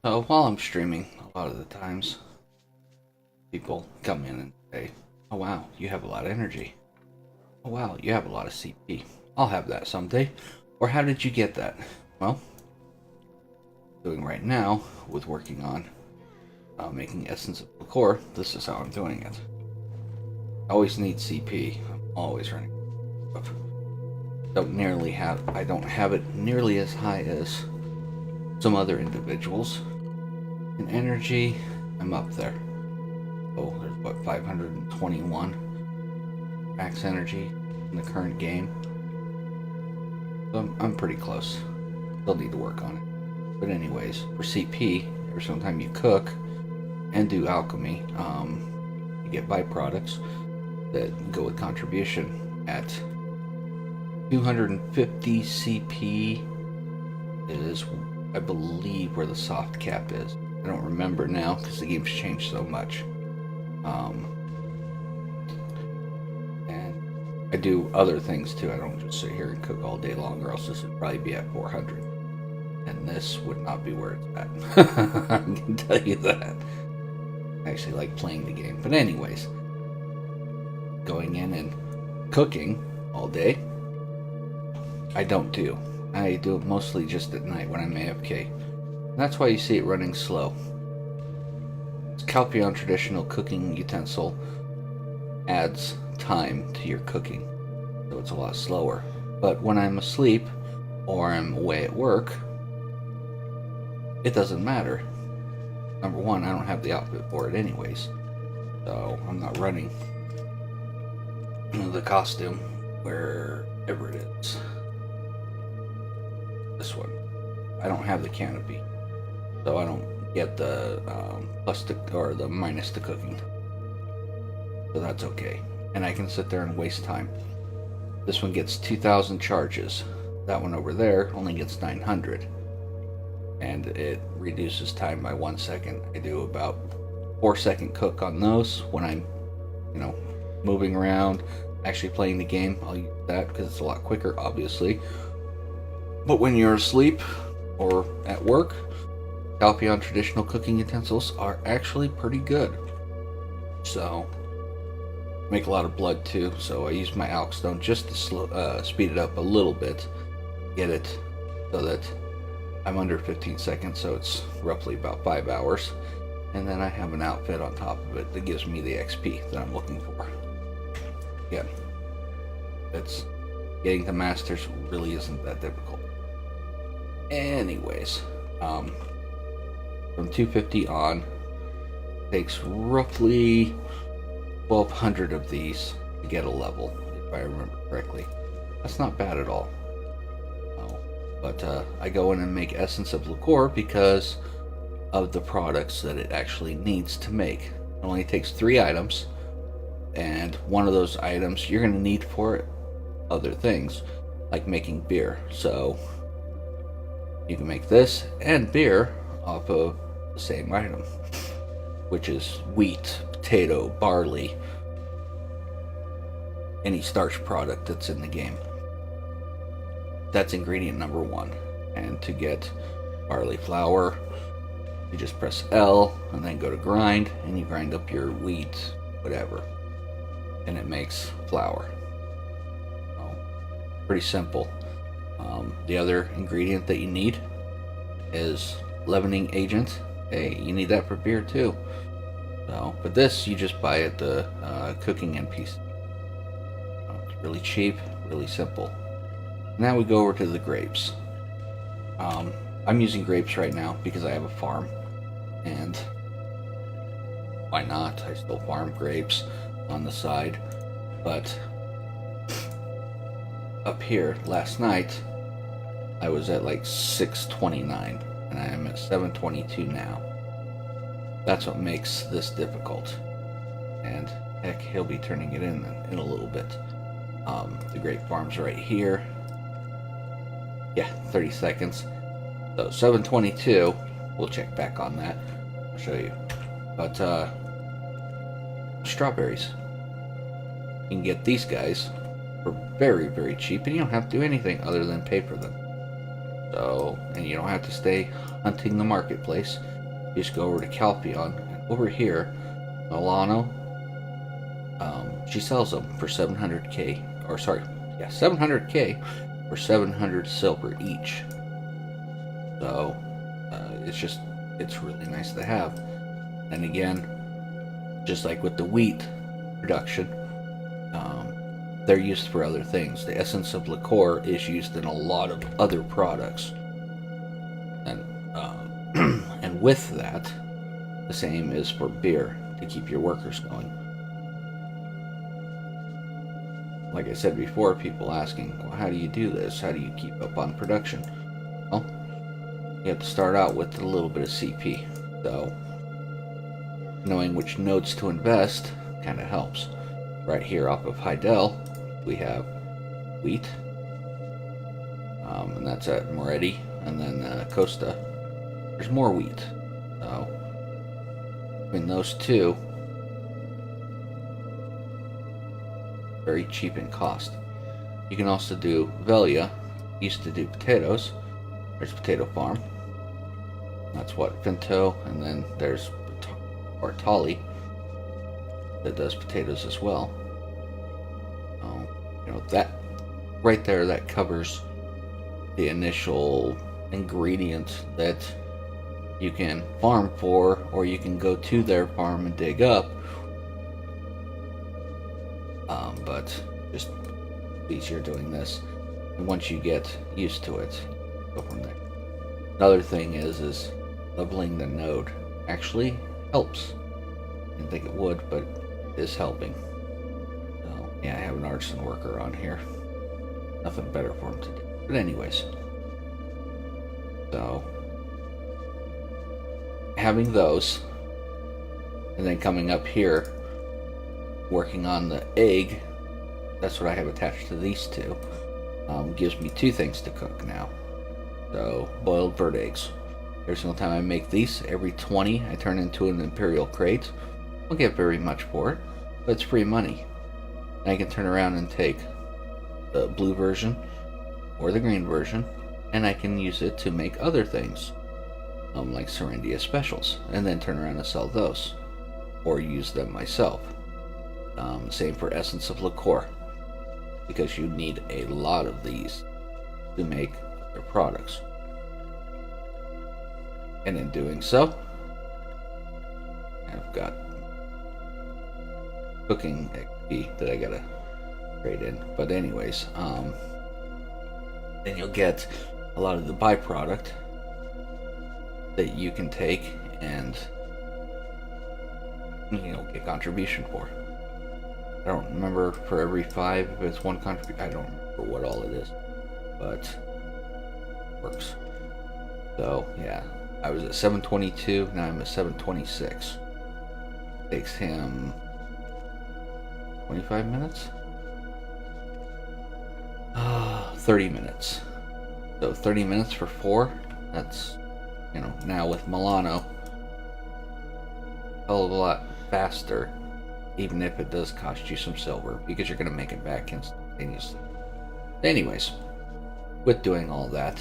So while I'm streaming, a lot of the times people come in and say, "Oh wow, you have a lot of energy. Oh wow, you have a lot of CP. I'll have that someday." Or how did you get that? Well, doing right now with working on making Essence of Liqueur, this is how I'm doing it. I always need CP. I'm always running. I don't have it nearly as high as some other individuals. In energy, I'm up there. Oh, there's what, 521 max energy in the current game. So I'm pretty close. Still need to work on it. But anyways, for CP, every single time you cook and do alchemy, you get byproducts that go with contribution at 250 CP is, I believe, where the soft cap is. I don't remember now because the game's changed so much. And I do other things too. I don't just sit here and cook all day long, or else this would probably be at 400. And this would not be where it's at. I can tell you that. I actually like playing the game. But anyways, going in and cooking all day, I don't do. I do it mostly just at night when I'm AFK. And that's why you see it running slow. Calpheon traditional cooking utensil adds time to your cooking, so it's a lot slower. But when I'm asleep or I'm away at work, it doesn't matter. Number one, I don't have the outfit for it anyways, so I'm not running the costume wherever it is. This one, I don't have the canopy, so I don't get the plus or the minus to cooking, so that's okay. And I can sit there and waste time. This one gets 2,000 charges. That one over there only gets 900, and it reduces time by 1 second. I do about 4-second cook on those when I'm, moving around, actually playing the game. I'll use that because it's a lot quicker, obviously. But when you're asleep or at work, Calpheon traditional cooking utensils are actually pretty good. So, make a lot of blood too, so I use my Alk Stone just to speed it up a little bit. Get it so that I'm under 15 seconds, so it's roughly about 5 hours. And then I have an outfit on top of it that gives me the XP that I'm looking for. Again, it's getting to masters really isn't that difficult. Anyways, from 250 on, takes roughly 1,200 of these to get a level, if I remember correctly. That's not bad at all. But I go in and make Essence of Liqueur because of the products that it actually needs to make. It only takes 3 items, and one of those items you're going to need for other things, like making beer. So you can make this and beer off of the same item, which is wheat, potato, barley, any starch product that's in the game. That's ingredient number 1. And to get barley flour, you just press L and then go to grind, and you grind up your wheat, whatever, and it makes flour. Pretty simple. The other ingredient that you need is leavening agent. Hey, you need that for beer too. So, but this you just buy at the cooking NPC. It's really cheap, really simple. Now we go over to the grapes. I'm using grapes right now because I have a farm, and why not? I still farm grapes on the side. But up here last night I was at like 629, and I am at 722 now. That's what makes this difficult. And heck, he'll be turning it in a little bit. The grape farm's right here. Yeah, 30 seconds. So 722, we'll check back on that. I'll show you. But strawberries, you can get these guys for very, very cheap, and you don't have to do anything other than pay for them. So, and you don't have to stay hunting the marketplace. You just go over to Calpheon. Over here, Milano, she sells them for 700k, or sorry, yeah, 700k for 700 silver each. So, it's really nice to have. And again, just like with the wheat production, they're used for other things. The essence of liqueur is used in a lot of other products, and and with that, the same is for beer to keep your workers going. Like I said before, people asking, well, how do you do this? How do you keep up on production? Well, you have to start out with a little bit of CP. So, knowing which nodes to invest kind of helps. Right here off of Hydel, we have wheat, and that's at Moretti, and then Costa, there's more wheat. So, between those two, very cheap in cost. You can also do Velia, used to do potatoes. There's Potato Farm. That's what, Finto, and then there's Bartali that does potatoes as well. That right there, that covers the initial ingredients that you can farm for, or you can go to their farm and dig up. But just easier doing this. And once you get used to it, go from there. Another thing is leveling the node actually helps. I didn't think it would, but it is helping. So, yeah, I have an artisan worker on here. Nothing better for him to do. But anyways, so having those, and then coming up here, working on the egg, that's what I have attached to these two, gives me two things to cook now. So, boiled bird eggs. Every single time I make these, every 20 I turn into an Imperial crate. I don't get very much for it, but it's free money. And I can turn around and take the blue version or the green version, and I can use it to make other things, like Serendia specials, and then turn around and sell those, or use them myself. Same for Essence of Liqueur, because you need a lot of these to make their products. And in doing so, I've got cooking XP that I gotta trade in. But anyways, then you'll get a lot of the byproduct that you can take and get contribution for. I don't remember for every 5 if it's one contribution. I don't remember what all it is, but it works. So yeah, I was at 722. Now I'm at 726. Takes him 25 minutes. 30 minutes. So 30 minutes for 4. That's now with Milano, a hell of a lot faster. Even if it does cost you some silver, because you're going to make it back instantaneously. Anyways, with doing all that,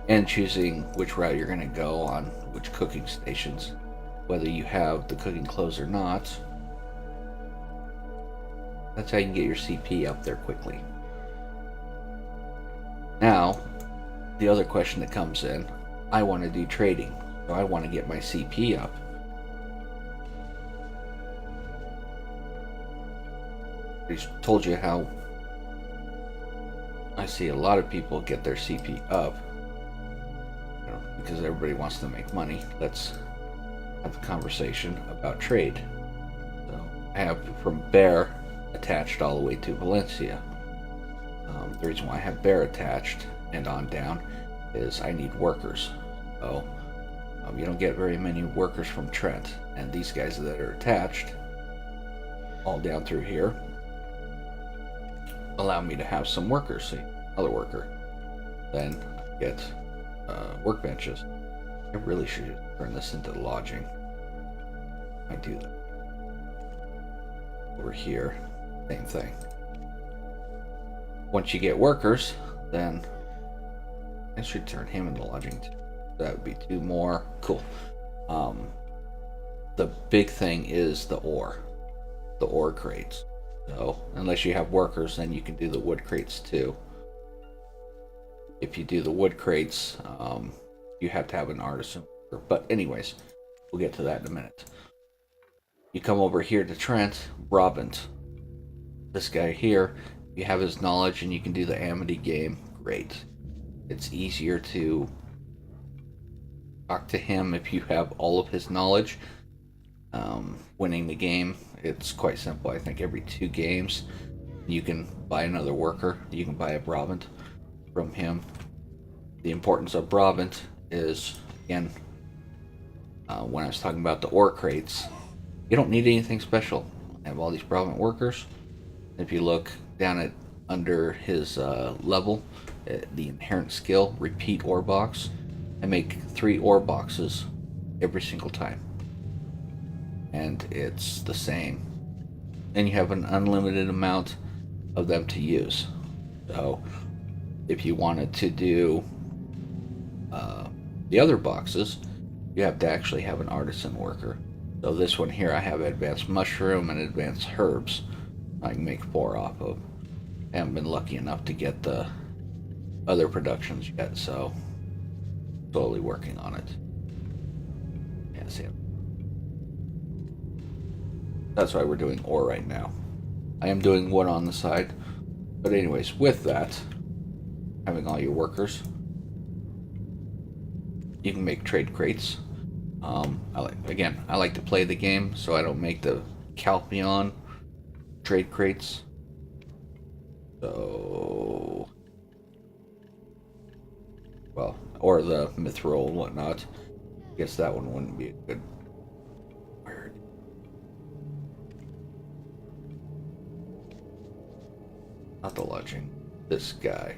and choosing which route you're going to go on which cooking stations, whether you have the cooking clothes or not, that's how you can get your CP up there quickly. Now, the other question that comes in, I want to do trading, so I want to get my CP up. I told you how I see a lot of people get their CP up, because everybody wants to make money. Let's have a conversation about trade. So I have from Bear attached all the way to Valencia. The reason why I have Bear attached and on down is I need workers. So you don't get very many workers from Trent, and these guys that are attached all down through here allow me to have some workers. See, another worker, then get workbenches. I really should just turn this into lodging. I do that. Over here, same thing. Once you get workers, then I should turn him into lodging too. That would be 2 more. Cool. The big thing is the ore crates. So unless you have workers, then you can do the wood crates too. If you do the wood crates, you have to have an artisan worker. But anyways, we'll get to that in a minute. You come over here to Trent Brabant. This guy here, you have his knowledge and you can do the Amity game. Great. It's easier to talk to him if you have all of his knowledge. Winning the game, it's quite simple. I think every 2 games you can buy another worker. You can buy a Brabant from him. The importance of Brabant is, again, when I was talking about the ore crates, you don't need anything special. I have all these Brabant workers. If you look down at under his level, the inherent skill, repeat ore box, I make 3 ore boxes every single time. And it's the same. And you have an unlimited amount of them to use. So if you wanted to do the other boxes, you have to actually have an artisan worker. So this one here, I have advanced mushroom and advanced herbs I can make 4 off of. I haven't been lucky enough to get the other productions yet, so slowly working on it. Yeah, see, that's why we're doing ore right now. I am doing wood on the side, but anyways, with that, having all your workers, you can make trade crates. I like to play the game, so I don't make the Calpion trade crates. So, well, or the Mithril and whatnot. I guess that one wouldn't be a good word. Not the lodging. This guy.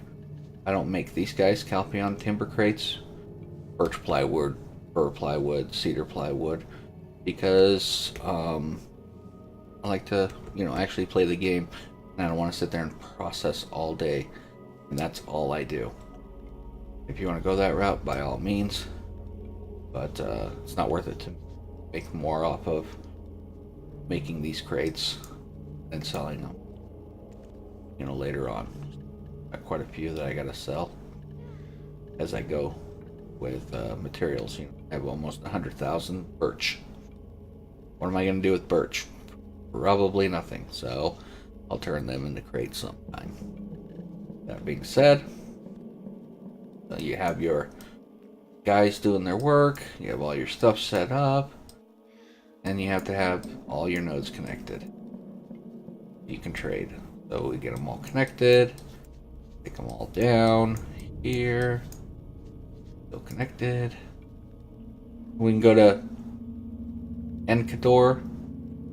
I don't make these guys Calpion timber crates. Birch plywood, fir plywood, cedar plywood, because I like to, actually play the game, and I don't want to sit there and process all day, and that's all I do. If you want to go that route, by all means, but it's not worth it to make more off of making these crates and selling them, later on. Got quite a few that I gotta sell as I go with materials. I have almost 100,000 birch. What am I going to do with birch? Probably nothing, so I'll turn them into crates sometime. That being said, you have your guys doing their work, you have all your stuff set up, and you have to have all your nodes connected. You can trade. So we get them all connected, take them all down here. Connected. We can go to Encador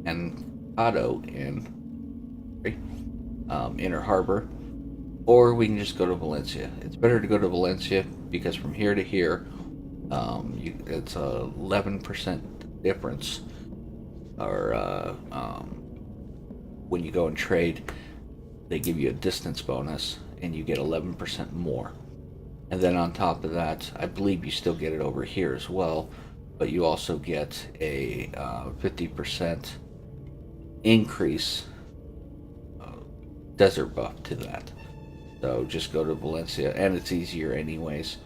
and Cado in Inner Harbor, or we can just go to Valencia. It's better to go to Valencia because from here to here, it's a 11% difference. Or when you go and trade, they give you a distance bonus, and you get 11% more. And then on top of that, I believe you still get it over here as well, but you also get a 50% increase desert buff to that. So just go to Valencia, and it's easier anyways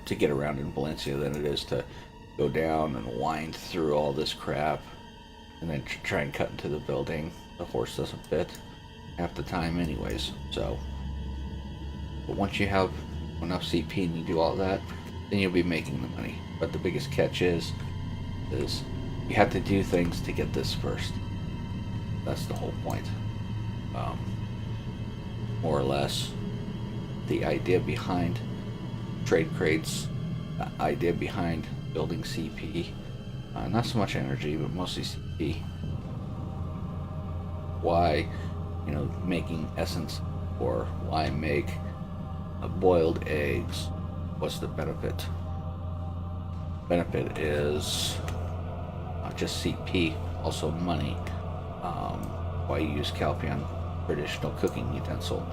to get around in Valencia than it is to go down and wind through all this crap and then try and cut into the building. The horse doesn't fit half the time anyways, so... But once you have enough CP and you do all that, then you'll be making the money. But the biggest catch is you have to do things to get this first. That's the whole point. More or less, the idea behind trade crates, the idea behind building CP, not so much energy, but mostly CP. Why, making essence, or why make boiled eggs? What's the benefit? Benefit is just CP, also money. Why you use Calpion traditional cooking utensil?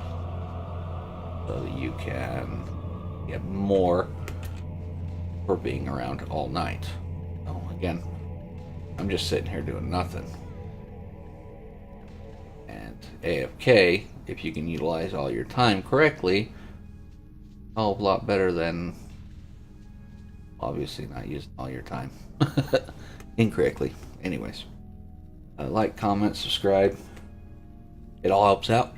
so you can get more for being around all night. So again, I'm just sitting here doing nothing. And AFK, if you can utilize all your time correctly, a whole lot better than obviously not using all your time incorrectly. Anyways, like, comment, subscribe. It all helps out.